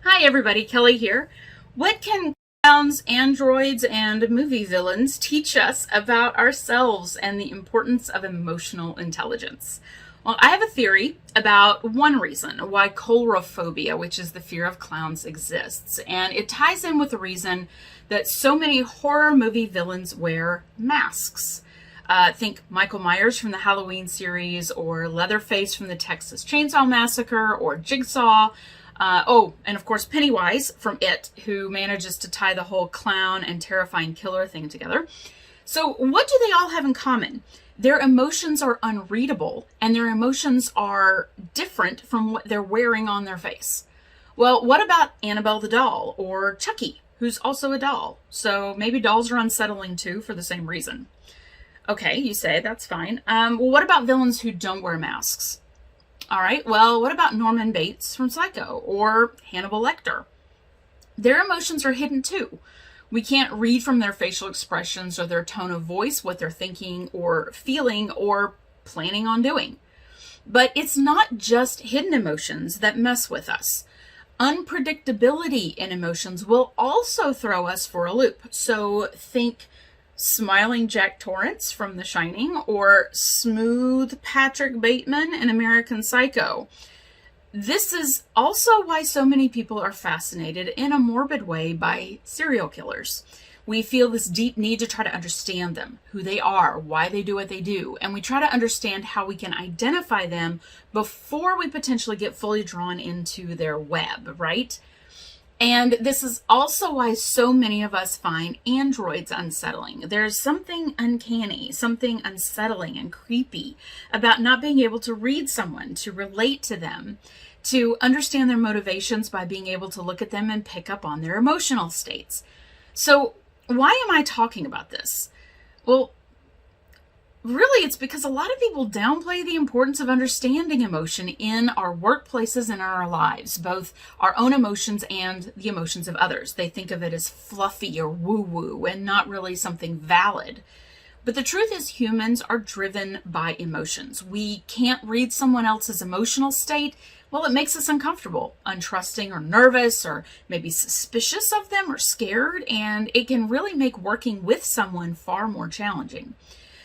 Hi everybody, Kelly here. What can clowns, androids, and movie villains teach us about ourselves and the importance of emotional intelligence? Well, I have a theory about one reason why coulrophobia, which is the fear of clowns, exists. And it ties in with the reason that so many horror movie villains wear masks. Think Michael Myers from the Halloween series, or Leatherface from the Texas Chainsaw Massacre, or Jigsaw. And of course Pennywise from It, who manages to tie the whole clown and terrifying killer thing together. So what do they all have in common? Their emotions are unreadable, and their emotions are different from what they're wearing on their face. Well, what about Annabelle the doll, or Chucky, who's also a doll? So maybe dolls are unsettling too for the same reason. Okay, you say, that's fine. Well, what about villains who don't wear masks? All right, well, what about Norman Bates from Psycho, or Hannibal Lecter? Their emotions are hidden too. We can't read from their facial expressions or their tone of voice what they're thinking or feeling or planning on doing. But it's not just hidden emotions that mess with us. Unpredictability in emotions will also throw us for a loop. So think smiling Jack Torrance from The Shining, or smooth Patrick Bateman in American Psycho. This is also why so many people are fascinated in a morbid way by serial killers. We feel this deep need to try to understand them, who they are, why they do what they do, and we try to understand how we can identify them before we potentially get fully drawn into their web, right? And this is also why so many of us find androids unsettling. There's something uncanny, something unsettling and creepy about not being able to read someone, to relate to them, to understand their motivations by being able to look at them and pick up on their emotional states. So why am I talking about this? Well, really, it's because a lot of people downplay the importance of understanding emotion in our workplaces and in our lives, both our own emotions and the emotions of others. They think of it as fluffy or woo-woo and not really something valid. But the truth is, humans are driven by emotions. We can't read someone else's emotional state. Well, it makes us uncomfortable, untrusting, or nervous, or maybe suspicious of them or scared, and it can really make working with someone far more challenging.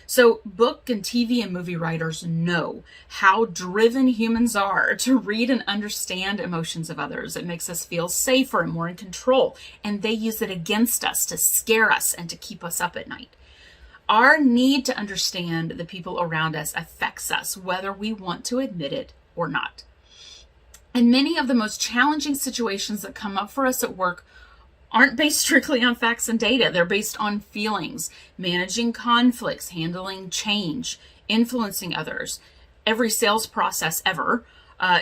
So book and TV and movie writers know how driven humans are to read and understand emotions of others. It makes us feel safer and more in control, and they use it against us to scare us and to keep us up at night. Our need to understand the people around us affects us, whether we want to admit it or not. And many of the most challenging situations that come up for us at work aren't based strictly on facts and data. They're based on feelings, managing conflicts, handling change, influencing others, every sales process ever,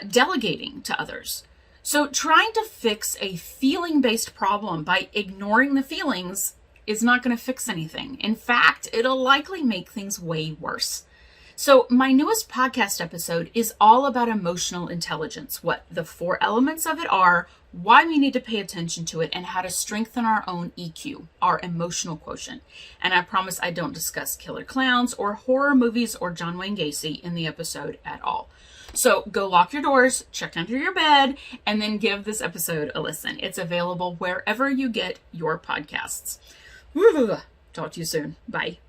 delegating to others. So trying to fix a feeling-based problem by ignoring the feelings is not going to fix anything. In fact, it'll likely make things way worse. So my newest podcast episode is all about emotional intelligence, what the 4 elements of it are, why we need to pay attention to it, and how to strengthen our own EQ, our emotional quotient. And I promise I don't discuss killer clowns or horror movies or John Wayne Gacy in the episode at all. So go lock your doors, check under your bed, and then give this episode a listen. It's available wherever you get your podcasts. Woo! Talk to you soon. Bye.